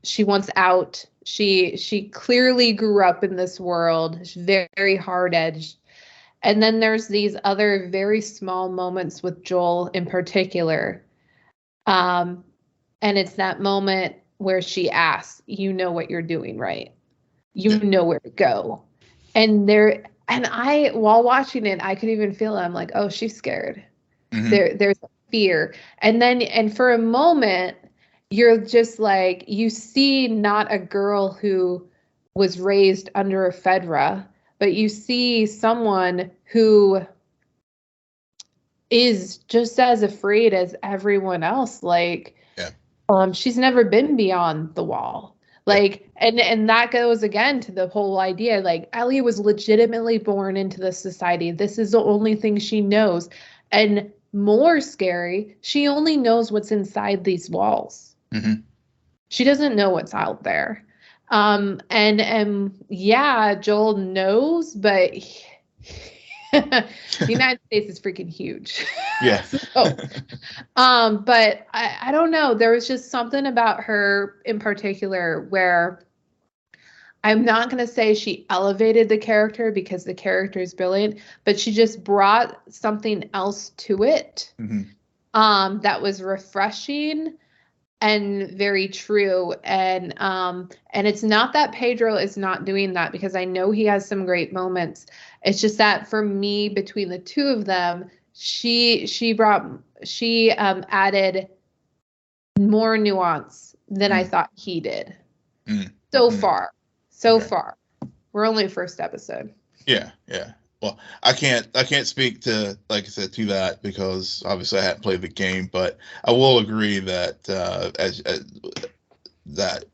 She wants out. She clearly grew up in this world. She's very hard-edged. And then there's these other very small moments with Joel in particular. And it's that moment where she asks, you know what you're doing, right? You know where to go. And I, while watching it, I could even feel it. I'm like, oh, she's scared. There's fear. And for a moment, you're just like, you see not a girl who was raised under a Fedra, but you see someone who is just as afraid as everyone else. Like, she's never been beyond the wall. Like, and that goes again to the whole idea, like, Ellie was legitimately born into this society. This is the only thing she knows. And more scary, she only knows what's inside these walls. She doesn't know what's out there. And yeah, Joel knows, but the United States is freaking huge. But I don't know. There was just something about her in particular where I'm not going to say she elevated the character, because the character is brilliant, but she just brought something else to it that was refreshing and very true. And it's not that Pedro is not doing that, because I know he has some great moments. It's just that for me, between the two of them, she added more nuance than I thought he did. So far. We're only the first episode. Yeah. Well, I can't speak to, like I said, to that, because obviously I hadn't played the game, but I will agree that that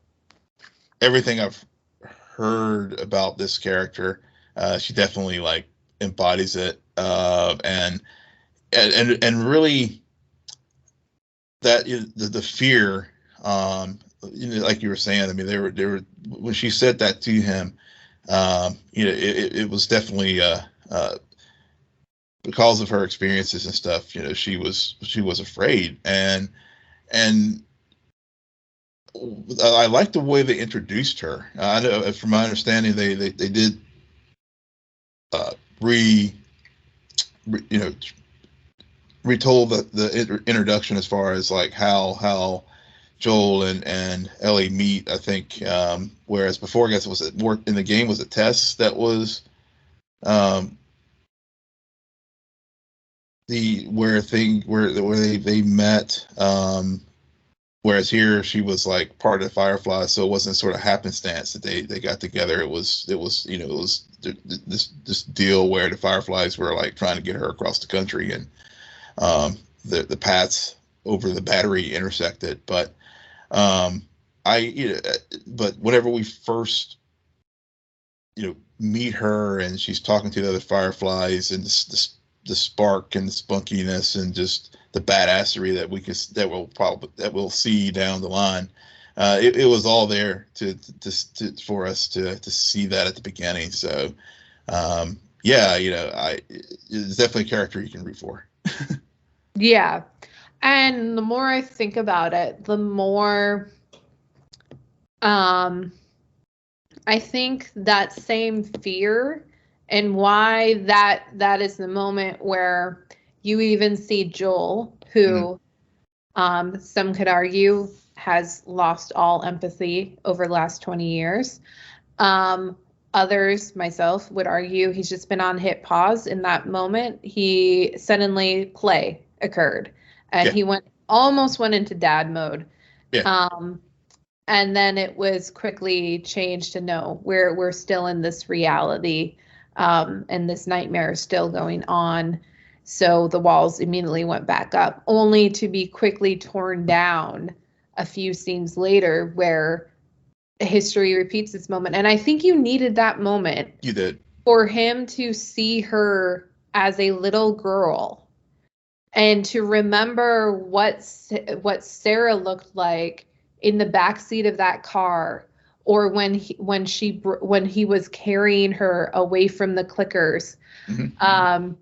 everything I've heard about this character, she definitely, like, embodies it, and really that the fear, like you were saying. I mean, they were when she said that to him, it was definitely because of her experiences and stuff, she was afraid, and I like the way they introduced her. I know, from my understanding, they did retold the introduction as far as like how Joel and Ellie meet. I think whereas before, I guess it was more in the game was a Tess that was where they met. Whereas here she was like part of the Firefly, so it wasn't sort of happenstance that they got together. It was this deal where the Fireflies were like trying to get her across the country, and the paths over the Battery intersected. But but whenever we first meet her and she's talking to the other Fireflies, and the spark and the spunkiness and just the badassery that we'll see down the line, it was all there for us to see that at the beginning. So it's definitely a character you can root for. Yeah. And the more I think about it, the more I think that same fear, and why that is the moment where you even see Joel, who some could argue has lost all empathy over the last 20 years. Others, myself, would argue he's just been on hit pause in that moment. He suddenly play occurred, and he almost went into dad mode. Yeah. And then it was quickly changed to no, we're still in this reality, and this nightmare is still going on. So the walls immediately went back up, only to be quickly torn down a few scenes later, where history repeats its moment. And I think you needed that moment. You did. For him to see her as a little girl, and to remember what Sarah looked like in the backseat of that car, or when he was carrying her away from the clickers. Mm-hmm.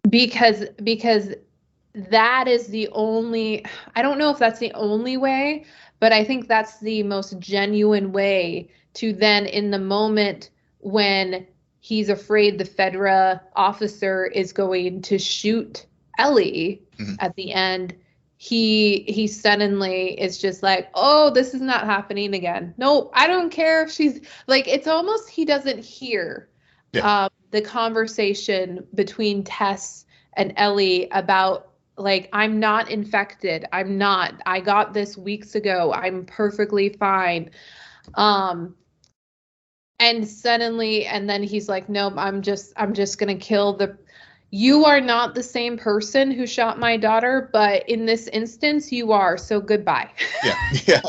Because that is the only, I don't know if that's the only way, but I think that's the most genuine way to then, in the moment when he's afraid the Fedra officer is going to shoot Ellie at the end, he suddenly is just like, oh, this is not happening again. No, I don't care if she's like, it's almost he doesn't hear the conversation between Tess and Ellie about, like, I'm not infected. I got this weeks ago. I'm perfectly fine. And suddenly, and then he's like, nope, I'm just going to kill you are not the same person who shot my daughter, but in this instance you are, so goodbye. Yeah.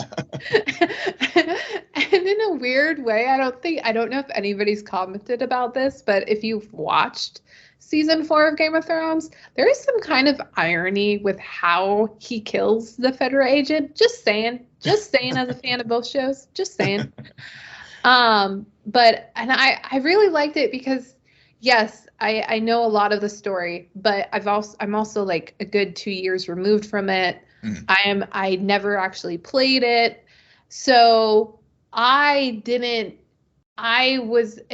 And in a weird way, I don't know if anybody's commented about this, but if you've watched season 4 of Game of Thrones, there is some kind of irony with how he kills the Fedra agent. Just saying as a fan of both shows, just saying. But I really liked it because, yes, I know a lot of the story, but I'm also like a good 2 years removed from it. I never actually played it. So it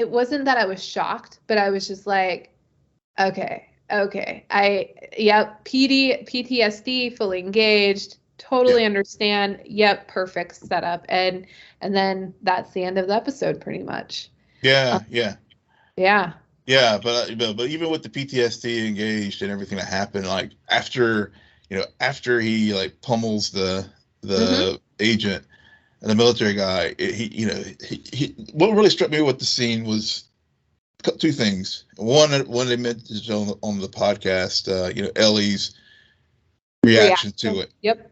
wasn't that I was shocked, but I was just like, okay. PTSD, fully engaged, totally understand. Yep. Perfect setup. And then that's the end of the episode pretty much. Yeah. Yeah, but even with the PTSD engaged and everything that happened, like after he like pummels the agent and the military guy, he what really struck me with the scene was two things. One they mentioned on the podcast, Ellie's reaction to it. Yep.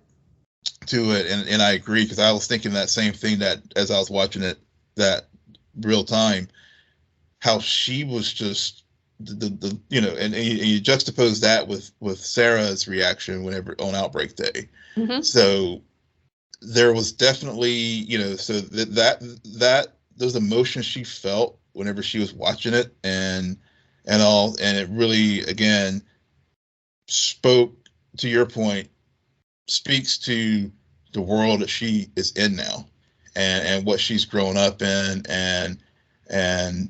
To it, and I agree, because I was thinking that same thing, that as I was watching it that real time, how she was just and you juxtapose that with Sarah's reaction whenever on Outbreak Day. So there was definitely, so that those emotions she felt whenever she was watching it, and and all, and it really, again, spoke to your point, speaks to the world that she is in now, and what she's grown up in, and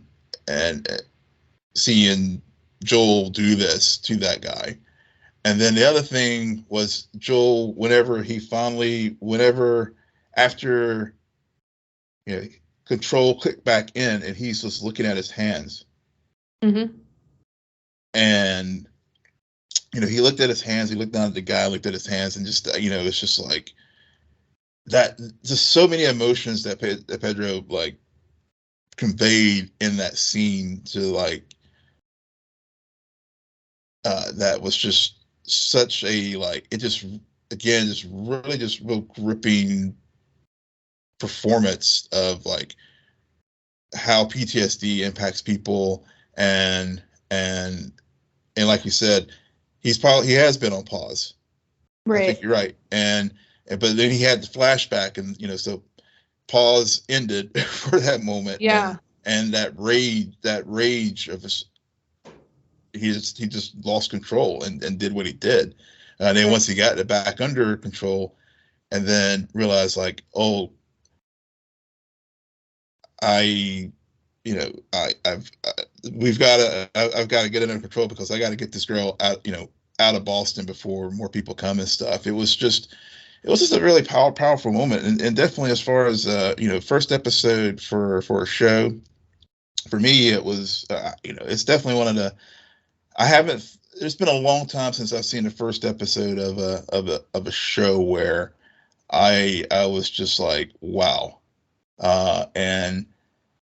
seeing Joel do this to that guy. And then the other thing was Joel, whenever after, control clicked back in, and he's just looking at his hands. Mm-hmm. And, he looked at his hands, he looked down at the guy, looked at his hands, and just, it's just like that, just so many emotions that Pedro, like, conveyed in that scene to, like, that was just such a, like, it just, again, just really just real gripping performance of, like, how PTSD impacts people, and like you said, he has been on pause. Right. I think you're right. But then he had the flashback, and so pause ended for that moment. Yeah. And that rage of his, he just lost control and did what he did. And then once he got it back under control, and then realized, like, oh, I've got to get it under control, because I got to get this girl out of Boston before more people come and stuff. It was just a really powerful moment, and definitely, as far as first episode for a show, for me, it was it's definitely one of the, it's been a long time since I've seen the first episode of a show where I was just like, wow. And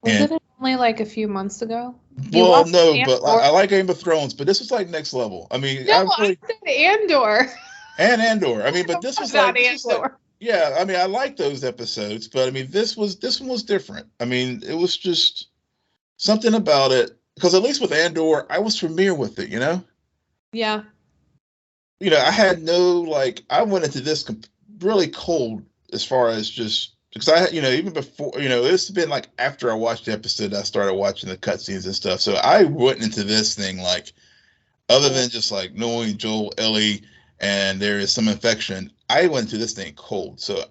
wasn't it only like a few months ago? Well, no, but I like Game of Thrones, but this was like next level. I mean, I said Andor. And Andor. I mean, but this was like, yeah. I mean, I like those episodes, but I mean, this one was different. I mean, it was just something about it, because at least with Andor, I was familiar with it. Yeah. I had I went into this really cold, as far as just, because I, even before, it's been like after I watched the episode, I started watching the cutscenes and stuff. So I went into this thing like, other than just like knowing Joel, Ellie, and there is some infection, I went into this thing cold. So,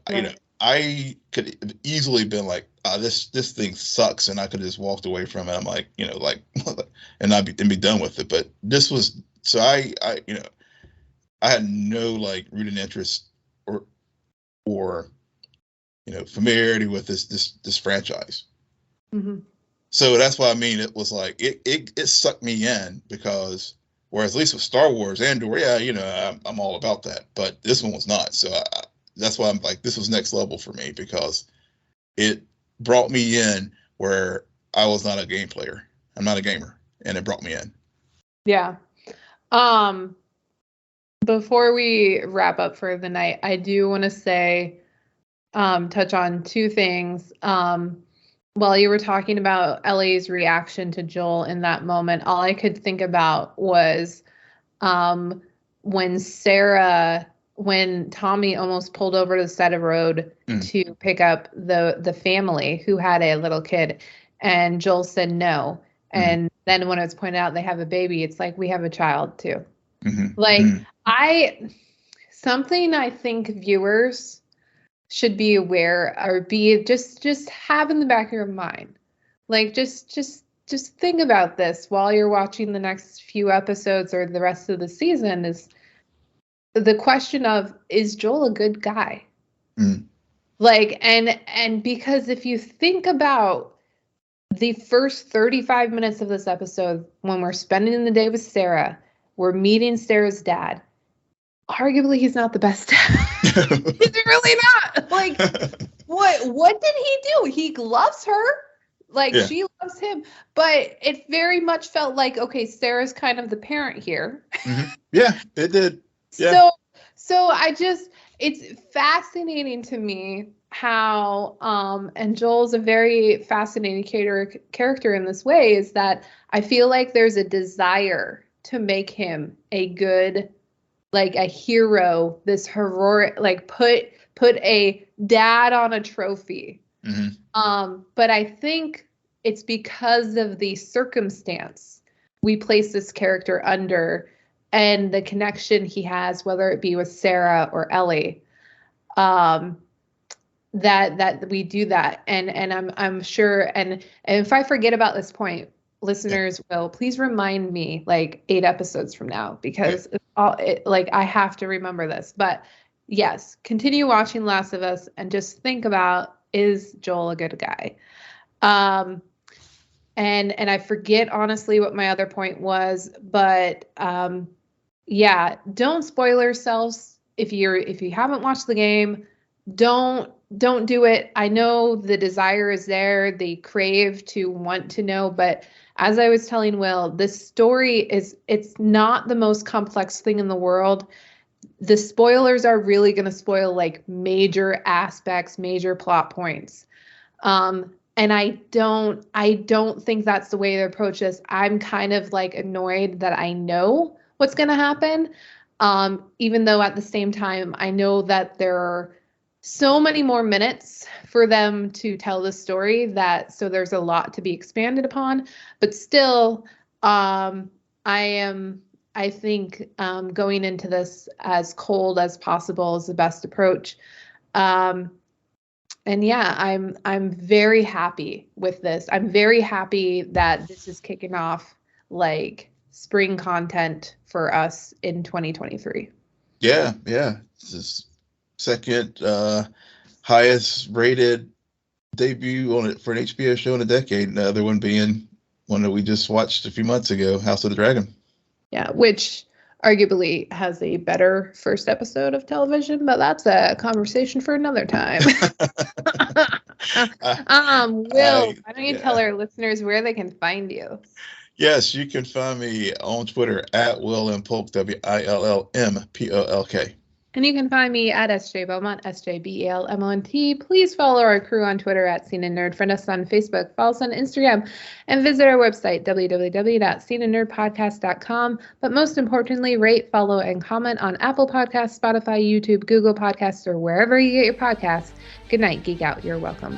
I could have easily been like, this thing sucks, and I could have just walked away from it. I'm like, and not be done with it. But this was, so I had no like rooted interest or familiarity with this franchise. Mm-hmm. So that's what I mean. It was like it sucked me in, because whereas at least with Star Wars, Andor, I'm all about that, but this one was not. So that's why I'm like, this was next level for me, because it brought me in where I was not a game player. I'm not a gamer, and it brought me in. Yeah. Before we wrap up for the night, I do want to say, touch on two things. While you were talking about Ellie's reaction to Joel in that moment, all I could think about was when Tommy almost pulled over to the side of the road to pick up the family who had a little kid, and Joel said no. And then when it was pointed out they have a baby, it's like, we have a child too. Like, something I think viewers should be aware, or be just have in the back of your mind. Like, just think about this while you're watching the next few episodes or the rest of the season, is the question of, is Joel a good guy? Like, and because if you think about the first 35 minutes of this episode, when we're spending the day with Sarah, we're meeting Sarah's dad. Arguably, he's not the best dad. He's really not. Like, what did he do? He loves her. Like, she loves him. But it very much felt like, okay, Sarah's kind of the parent here. Yeah, it did. Yeah. So it's fascinating to me how, and Joel's a very fascinating character in this way, is that I feel like there's a desire to make him a good, like a hero, this heroic, like put a dad on a trophy. But I think it's because of the circumstance we place this character under, and the connection he has, whether it be with Sarah or Ellie, that we do that. And I'm sure, and if I forget about this point, listeners will please remind me like 8 episodes from now, because I have to remember this. But yes, continue watching Last of Us and just think about, is Joel a good guy? And I forget honestly what my other point was, but yeah, don't spoil yourselves. If you haven't watched the game, don't do it. I know the desire is there, the crave to want to know, but as I was telling Will, this story it's not the most complex thing in the world. The spoilers are really going to spoil like major aspects, major plot points. And I don't think that's the way to approach this. I'm kind of like annoyed that I know what's going to happen. Even though at the same time, I know that there are so many more minutes for them to tell the story, so there's a lot to be expanded upon, but still, I think going into this as cold as possible is the best approach. And yeah, I'm very happy with this. I'm very happy that this is kicking off like spring content for us in 2023. Yeah. This is second highest rated debut for an HBO show in a decade. The other one being one that we just watched a few months ago, House of the Dragon. Yeah, which arguably has a better first episode of television, but that's a conversation for another time. Will, why don't you tell our listeners where they can find you? Yes, you can find me on Twitter at Will M. Polk, WILLMPOLK. And you can find me at SJ Belmont, SJBELMONT. Please follow our crew on Twitter at SNN Nerd. Friend us on Facebook, follow us on Instagram, and visit our website, www.snnnerdpodcast.com. But most importantly, rate, follow, and comment on Apple Podcasts, Spotify, YouTube, Google Podcasts, or wherever you get your podcasts. Good night, Geek Out. You're welcome.